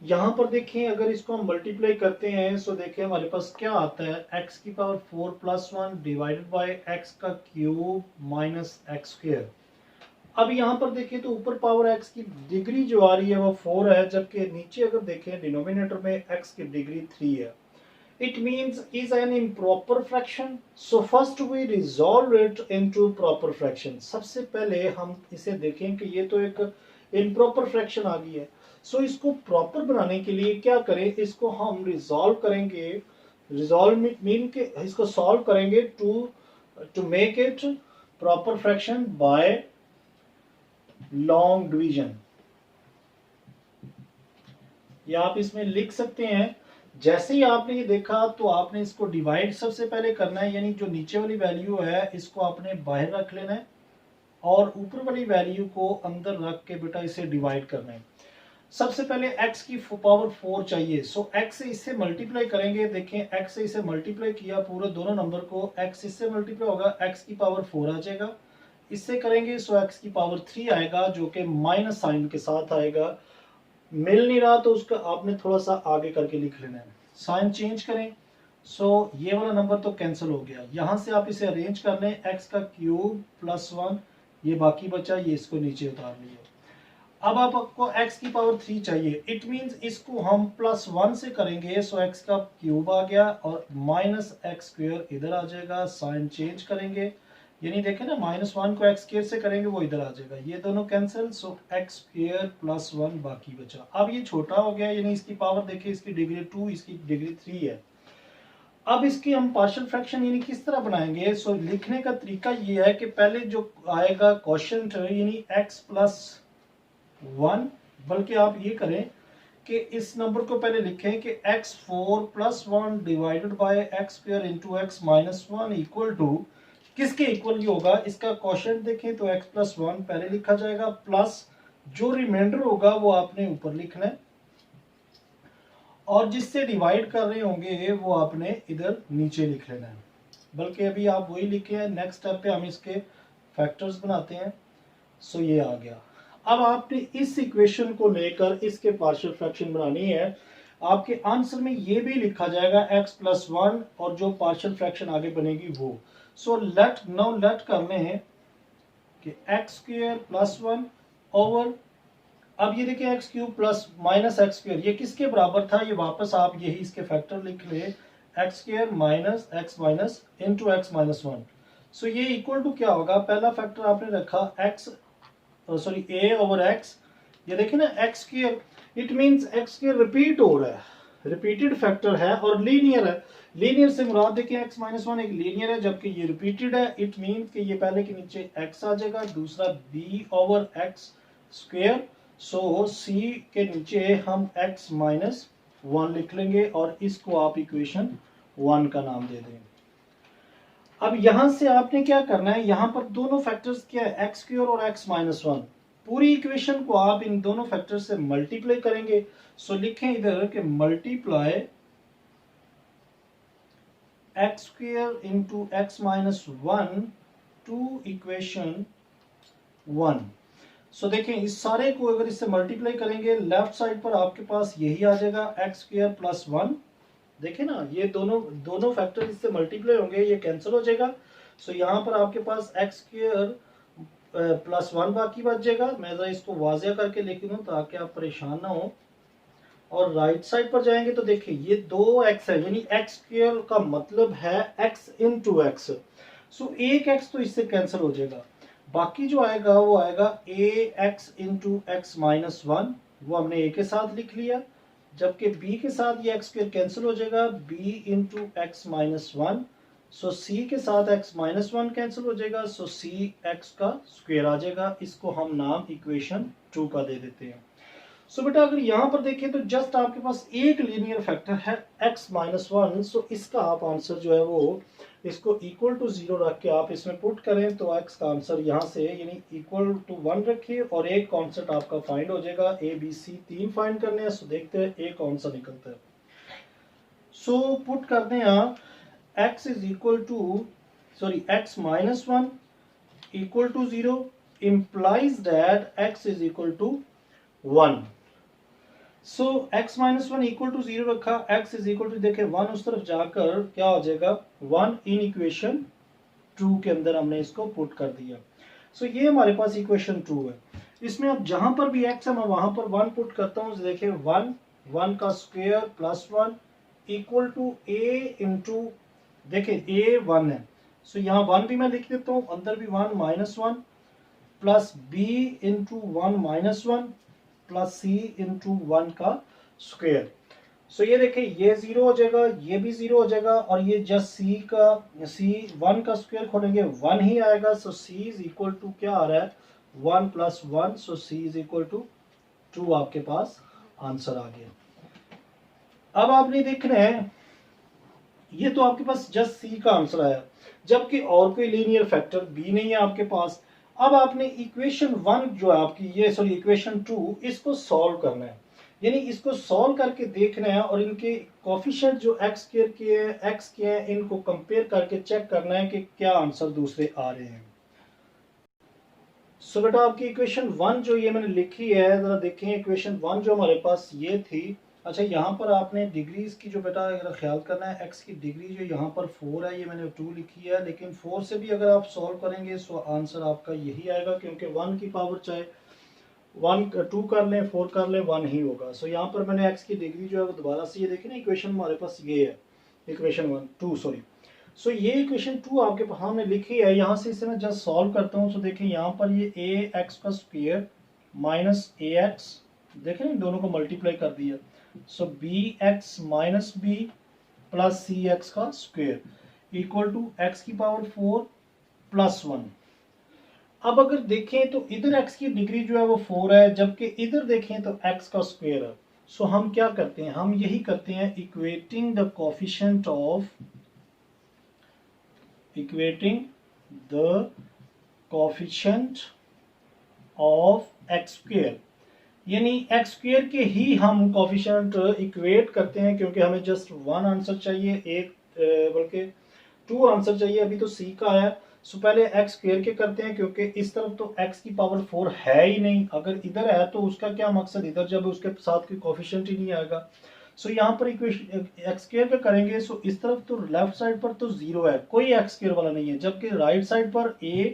यहाँ पर देखें अगर इसको हम मल्टीप्लाई करते हैं सो देखें हमारे पास क्या आता है, x की power 4 plus 1 divided by x का क्यूब माइनस एक्स स्क्वायर। अब यहाँ पर देखें तो ऊपर पावर x की डिग्री जो आ रही है वो 4 है, जबकि नीचे अगर देखें डिनोमिनेटर में x की डिग्री 3 है। It means is an improper fraction, so first we resolve it into proper fraction. सबसे पहले हम इसे देखें कि ये तो एक इम्प्रॉपर फ्रैक्शन आ गई है। सो इसको प्रॉपर बनाने के लिए क्या करें, इसको हम रिजॉल्व करेंगे। रिजॉल्व मीन के इसको सॉल्व करेंगे to make it proper fraction by long division. या आप इसमें लिख सकते हैं, जैसे ही आपने ये देखा तो आपने इसको डिवाइड सबसे पहले करना है, यानी जो नीचे वाली वैल्यू है इसको आपने बाहर रख लेना है और ऊपर वाली वैल्यू को अंदर रख के बेटा इसे डिवाइड करना है। सबसे पहले x की पावर 4 चाहिए, सो x से इससे मल्टीप्लाई करेंगे। देखें x से इसे मल्टीप्लाई किया पूरे दोनों नंबर को, x इससे मल्टीप्लाई होगा x की पावर 4 आ जाएगा। इससे करेंगे सो x की पावर 3 आएगा जो कि माइनस साइन के साथ आएगा। मिल नहीं रहा तो उसका आपने थोड़ा सा आगे करके लिख लेना है, साइन चेंज करें। सो ये वाला नंबर तो कैंसिल हो गया। यहां से आप इसे अरेंज कर लें, x का क्यूब प्लस 1 ये बाकी बचा, ये इसको नीचे उतार लिया। अब आपको x की पावर 3 चाहिए, इट मींस इसको हम प्लस 1 से करेंगे, सो x का क्यूब आ गया और माइनस एक्स स्क्वायर इधर आ जाएगा। साइन चेंज करेंगे, यानी देखें ना -1 को x स्क्वायर से करेंगे वो इधर आ जाएगा, ये दोनों कैंसिल, सो x स्क्वायर प्लस 1 बाकी बचा। अब ये छोटा हो गया, यानी इसकी पावर देखें, इसकी डिग्री 2 इसकी डिग्री 3 है। अब इसकी हम पार्शियल फ्रैक्शन यानी किस तरह बनाएंगे, सो लिखने का तरीका ये है कि पहले जो आएगा क्वोशिएंट यानी x प्लस 1, बल्कि आप ये करें कि इस नंबर को पहले लिखें कि x4 plus 1 divided by x square into x minus 1 equal to किसके इक्वल ये होगा, इसका क्वोशिएंट देखें तो x प्लस 1 पहले लिखा जाएगा, प्लस जो रिमाइंडर होगा वो आपने ऊपर लिखना है और जिससे डिवाइड कर रहे होंगे वो आपने इधर नीचे लिख लेना है। बल्कि अभी आप वही लिखे हैं, नेक्स्ट स्टेप पे हम इसके फैक्टर्स बनाते हैं। सो ये आ गया। अब आपने इस इक्वेशन को लेकर इसके पार्शियल फ्रैक्शन बनानी है। आपके आंसर में ये भी लिखा जाएगा x प्लस 1 और जो पार्शियल फ्रैक्शन आगे बनेगी वो। सो लेट कर लें कि एक्स स्क्वायर प्लस 1 ओवर, अब ये देखिए x cube plus minus x square ये किसके बराबर था, ये वापस आप यही इसके फैक्टर लिख ले, x square minus x minus into x minus 1। सो ये इक्वल टू क्या होगा, पहला फैक्टर आपने रखा एक्स ए ओवर एक्स, ये देखिए ना x square, it means x square repeat हो रहा है, रिपीटेड फैक्टर है और लीनियर है। लीनियर से मुराद देखिए x माइनस वन एक लीनियर है, जबकि ये रिपीटेड है। इट मीन कि ये पहले के नीचे x आ जाएगा, दूसरा b ओवर x स्क्वायर। सो c के नीचे हम x माइनस वन लिख लेंगे और इसको आप इक्वेशन 1 का नाम दे दें। अब यहां से आपने क्या करना है, यहां पर दोनों फैक्टर्स क्या है, x स्क्वायर और x माइनस वन। पूरी इक्वेशन को आप इन दोनों फैक्टर से मल्टीप्लाई करेंगे। सो लिखें इधर कि multiply x square into x minus one two equation 1। सो देखें इस सारे को अगर इससे मल्टीप्लाई करेंगे, लेफ्ट साइड पर आपके पास यही आ जाएगा x स्क्वायर प्लस 1। देखें ना, ये दोनों फैक्टर इससे मल्टीप्लाई होंगे, ये कैंसिल हो जाएगा। सो यहाँ पर आपके पास x स्क्वायर प्लस 1 बाकी बच जाएगा। मैं जरा इसको वाजिया करके लिख दूं ताकि आप परेशान ना हो। और राइट साइड पर जाएंगे तो देखिए ये 2x है, यानी x स्क्वायर का मतलब है x इंटू एक्स। सो एक x तो इससे कैंसिल हो जाएगा, बाकी जो आएगा वो आएगा ax into x minus one, वो हमने a के साथ लिख लिया। जबकि b के साथ ये x स्क्वायर कैंसिल हो जाएगा, b into x minus one. So c के साथ x माइनस वन कैंसिल हो जाएगा, सो c x का स्क्वायर आ जाएगा। इसको हम नाम इक्वेशन 2 का दे देते हैं। सो बेटा अगर यहाँ पर देखें तो जस्ट आपके पास एक लीनियर फैक्टर है x माइनस वन। सो इसका आप आंसर जो है वो इसको इक्वल टू 0 रख के आप इसमें पुट करें तो x का आंसर यहाँ से यानी इक्वल टू 1 रखिए और एक कॉन्सेप्ट आपका फाइंड हो जाएगा। a b c 3 फाइंड करने हैं। सो देखते हैं एक कौन सा निकलता है। सो पुट करते हैं x is equal to x minus one equal to 0 implies that x is equal to 1। So x minus one equal to 0 रखा, x इज इक्वल टू देखे 1 उस तरफ जाकर क्या हो जाएगा 1 इन इक्वेशन 2 के अंदर हमने इसको पुट कर दिया। सो ये हमारे पास इक्वेशन 2 है। इसमें अब जहां पर भी x है मैं वहां पर 1 पुट करता हूं। देखिए 1 का square plus 1 equal to a into देखिए a 1 है। सो यहाँ 1 भी मैं लिख देता हूँ, अंदर भी 1 minus 1 plus b into 1 minus 1 plus c into 1 का स्क्वायर। सो ये देखिए ये 0 हो जाएगा, ये भी 0 हो जाएगा और ये जस्ट c 1 का स्क्वायर खोलेंगे 1 ही आएगा। So c is equal to क्या आ रहा है 1 plus 1। So c is equal to 2 आपके पास आंसर आ गया। अब आपने देखना है ये तो आपके पास जस्ट c का आंसर आया, जबकि और कोई लीनियर फैक्टर b नहीं है आपके पास। अब आपने इक्वेशन 1 जो है आपकी ये इक्वेशन 2 इसको सॉल्व करना है, यानी इसको सॉल्व करके देखना है और इनके कोफिशिएंट जो x स्क्वायर के हैं x के हैं इनको कंपेयर करके चेक करना है कि क्या आंसर दूसरे आ रहे हैं। सो बेटा आपकी इक्वेशन 1 जो ये मैंने लिखी है जरा देखें। इक्वेशन 1 जो हमारे पास ये थी, अच्छा यहाँ पर आपने डिग्रीज की जो बेटा अगर ख्याल करना है x की डिग्री जो यहाँ पर 4 है, ये मैंने 2 लिखी है, लेकिन 4 से भी अगर आप सॉल्व करेंगे तो आंसर आपका यही आएगा, क्योंकि 1 की पावर चाहे 2 कर लें 4 कर लें 1 ही होगा। सो यहाँ पर मैंने x की डिग्री जो है वो दोबारा से ये देखें ना, इक्वेशन हमारे पास ये है इक्वेशन 2 सॉरी। सो ये इक्वेशन 2 आपके पास हमने लिखी है, यहाँ से इसे मैं जस्ट सॉल्व करता हूँ। सो देखें यहाँ पर ये ax का स्क्वायर माइनस ax, देखें दोनों को मल्टीप्लाई कर दिया। सो bx minus b plus cx का स्क्वायर इक्वल टू x की पावर 4 प्लस 1। अब अगर देखें तो इधर x की डिग्री जो है वो 4 है, जबकि इधर देखें तो x का स्क्वायर है। सो हम क्या करते हैं, हम यही करते हैं equating the coefficient of x square, यानी x स्क्वायर के ही हम कोफिशिएंट इक्वेट करते हैं, क्योंकि हमें जस्ट 1 आंसर चाहिए, एक बल्कि 2 आंसर चाहिए। अभी तो c का आया। सो पहले x स्क्वायर के करते हैं, क्योंकि इस तरफ तो x की पावर 4 है ही नहीं। अगर इधर है तो उसका क्या मकसद, इधर जब उसके साथ कोई कोफिशिएंट ही नहीं आएगा। सो यहाँ पर इक्वेशन x स्क्वायर का करेंगे। सो इस तरफ तो लेफ्ट साइड पर तो 0 है, कोई x स्क्वायर वाला नहीं है, जबकि राइट साइड पर a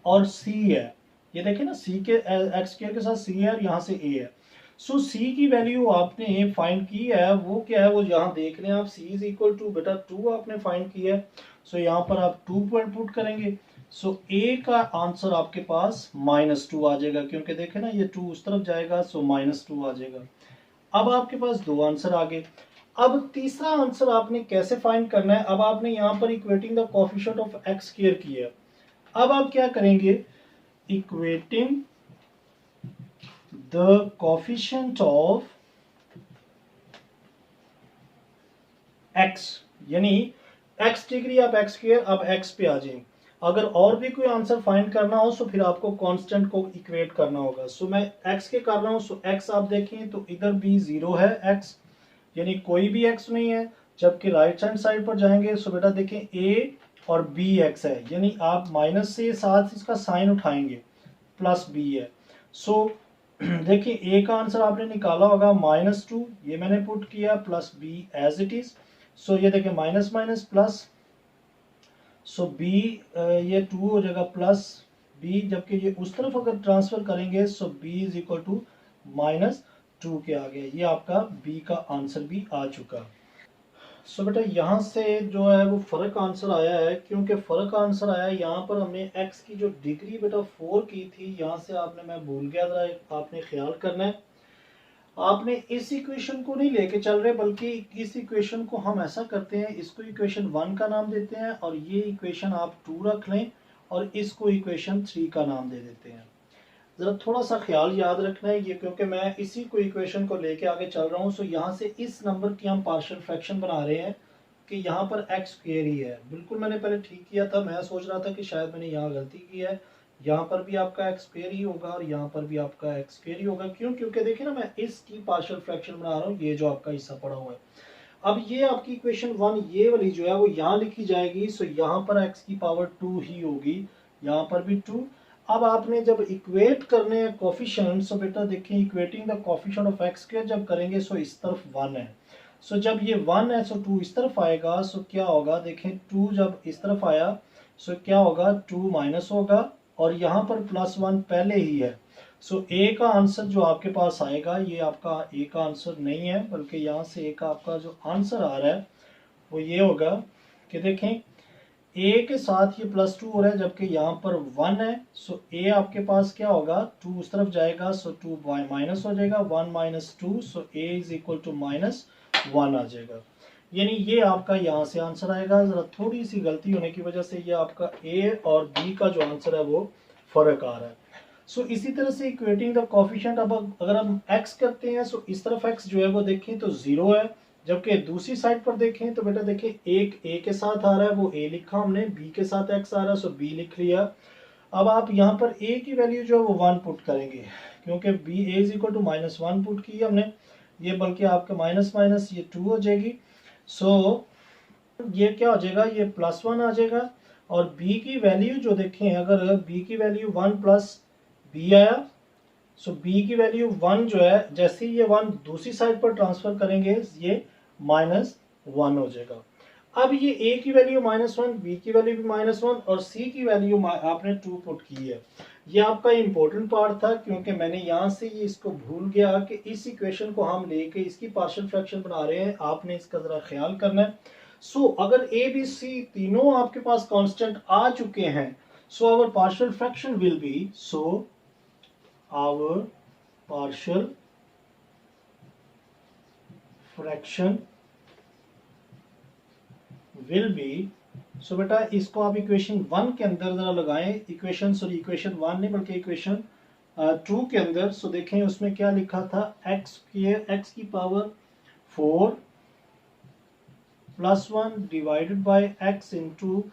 और c है। ये देखें ना, c के x स्क्वायर के साथ c है और यहाँ से a है। सो c की वैल्यू आपने फाइंड की है, वो क्या है वो यहाँ देख लें आप। c इज इक्वल टू बेटा 2 आपने फाइंड किया है। सो यहाँ पर आप 2 पॉइंट पुट करेंगे। सो a का आंसर आपके पास -2 आ जाएगा, क्योंकि देखें ना ये 2 उस तरफ जाएगा, सो -2 आ जाएगा। अब आपके पास 2 आंसर आ गए। अब तीसरा आंसर आपने कैसे फाइंड करना है। अब आपने यहाँ पर equating the coefficient of x square किया। अब आप क्या करेंगे, equating the coefficient of x, यानी एक्स डिग्री आप एक्स स्क्वायर, अब एक्स पे आ जाएंगे। अगर और भी कोई आंसर फाइंड करना हो तो फिर आपको कांस्टेंट को इक्वेट करना होगा। सो मैं एक्स के कर रहा हूं। सो एक्स आप देखें तो इधर भी 0 है एक्स, यानी कोई भी एक्स नहीं है। जबकि राइट हैंड साइड पर जाएंगे सो बेटा देखें ए और बी एक्स है, यानी आप माइनस से साथ इसका साइन उठाएंगे, प्लस बी है। सो देखिए ए का आंसर आपने निकाला होगा -2, ये मैंने पुट किया, plus b as it is. So ये देखिए minus minus plus, so b ये 2 हो जाएगा प्लस बी, जबकि ये उस तरफ अगर ट्रांसफर करेंगे सो बी इज इक्वल टू -2 के आ गया। ये आपका बी का आंसर भी आ चुका। सो बेटा यहाँ से जो है वो फर्क आंसर आया है, क्योंकि फर्क आंसर आया यहाँ पर हमने x की जो डिग्री बेटा 4 की थी, यहाँ से आपने, मैं भूल गया था, आपने ख्याल करना है। आपने इस इक्वेशन को नहीं लेके चल रहे, बल्कि इस इक्वेशन को हम ऐसा करते हैं, इसको इक्वेशन 1 का नाम देते हैं और ये इक्वेशन आप 2 रख लें और इसको इक्वेशन 3 का नाम दे देते हैं। जरा थोड़ा सा ख्याल याद रखना है ये, क्योंकि मैं इसी को इक्वेशन को लेके आगे चल रहा हूँ। सो यहाँ से इस नंबर की हम पार्शियल फ्रैक्शन बना रहे हैं कि यहाँ पर एक्स स्क्वायर ही है। बिल्कुल मैंने पहले ठीक किया था, मैं सोच रहा था कि शायद मैंने यहाँ गलती की है। यहाँ पर भी आपका एक्स स्क्वायर ही होगा और यहाँ पर भी आपका एक्स स्क्वायर ही होगा। क्यों? क्योंकि देखिए ना, मैं इसकी पार्शियल फ्रैक्शन बना रहा हूँ, ये जो आपका हिस्सा पड़ा हुआ है। अब ये आपकी इक्वेशन 1 ये वाली जो है वो यहाँ लिखी जाएगी। सो यहाँ पर x की पावर 2 ही होगी, यहाँ पर भी 2। अब आपने जब इक्वेट करने हैं कोफिशिएंट, सो बेटा देखिए equating the coefficient of x square जब करेंगे सो इस तरफ 1 है। सो जब ये 1 है सो 2 इस तरफ आएगा। सो क्या होगा, देखें 2 जब इस तरफ आया सो क्या होगा, 2 माइनस होगा और यहाँ पर +1 पहले ही है। सो ए का आंसर जो आपके पास आएगा, ये आपका ए का आंसर नहीं है, बल्कि यहाँ से ए का आपका जो आंसर आ रहा है वो ये होगा कि देखें ए के साथ ये +2 हो रहा है, जबकि यहाँ पर 1 है। सो ए आपके पास क्या होगा, 2 उस तरफ जाएगा सो 2 माइनस हो जाएगा, 1 - 2 सो ए इज इक्वल टू -1 आ जाएगा। यानी ये आपका यहाँ से आंसर आएगा। जरा थोड़ी सी गलती होने की वजह से ये आपका ए और बी का जो आंसर है वो फर्क आ रहा है। सो इसी तरह से इक्वेटिंग द कोफिशिएंट, अब अगर हम x करते हैं सो इस तरफ x जो है वो देखें तो 0 है, जबकि दूसरी साइड पर देखें तो बेटा देखें एक a के साथ आ रहा है, वो a लिखा हमने, b के साथ x आ रहा है सो b लिख लिया। अब आप यहाँ पर a की वैल्यू जो है वो 1 पुट करेंगे, क्योंकि b a is equal to -1 put की हमने, ये बल्कि आपका माइनस माइनस ये 2 हो जाएगी। सो ये क्या हो जाएगा, ये +1 आ जाएगा। और b की वैल्यू जो देखें, अगर b की वैल्यू 1 + b आया, सो b की वैल्यू 1 जो है, जैसे ही ये 1 दूसरी साइड पर ट्रांसफर करेंगे ये -1 हो जाएगा। अब ये a की वैल्यू -1, b की वैल्यू भी -1 और c की वैल्यू आपने 2 पुट की है। ये आपका इंपॉर्टेंट पार्ट था, क्योंकि मैंने यहाँ से ये इसको भूल गया कि इस इक्वेशन को हम लेके इसकी पार्शियल फ्रैक्शन बना रहे हैं, आपने इसका जरा ख्याल करना है। सो अगर a b c तीनों आपके पास कांस्टेंट आ चुके हैं, so our partial fraction will be, so our partial fraction will be, so बेटा इसको आप इक्वेशन 1 के अंदर जरा लगाएं, इक्वेशन 1 नहीं बल्कि इक्वेशन 2 के अंदर। सो देखें उसमें क्या लिखा था, x की power 4 + 1 divided by x into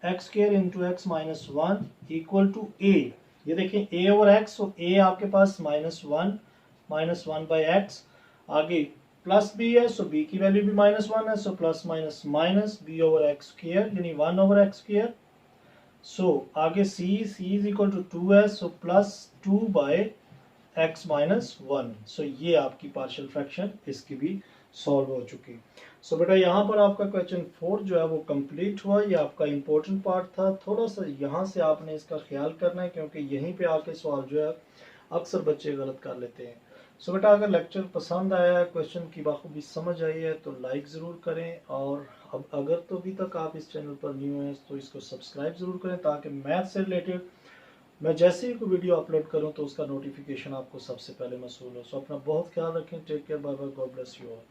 x square into x - 1 equal to a। ये देखें a ओवर x, तो a आपके पास -1 बाई x, आगे प्लस b है सो b की वैल्यू भी -1 है, so plus minus minus b over x square यानी 1 ओवर x स्क्वायर। सो आगे c इज इक्वल टू 2 है, सो +2 बाई x - 1। सो ये आपकी पार्शियल फ्रैक्शन इसकी भी सॉल्व हो चुकी। सो बेटा यहाँ पर आपका क्वेश्चन 4 जो है वो कंप्लीट हुआ। ये आपका इंपॉर्टेंट पार्ट था, थोड़ा सा यहाँ से आपने इसका ख्याल करना है, क्योंकि यहीं पे आके सवाल जो है अक्सर बच्चे गलत कर लेते हैं। सो बेटा अगर लेक्चर पसंद आया है, क्वेश्चन की बाखूबी समझ आई है तो लाइक ज़रूर करें, और अब अगर तो अभी तक आप इस चैनल पर न्यू हैं तो इसको सब्सक्राइब ज़रूर करें, ताकि मैथ से रिलेटेड मैं जैसे ही कोई वीडियो अपलोड करूं तो उसका नोटिफिकेशन आपको सबसे पहले मसूल हो। सो अपना बहुत ख्याल रखें, take care, bye bye, God bless you all.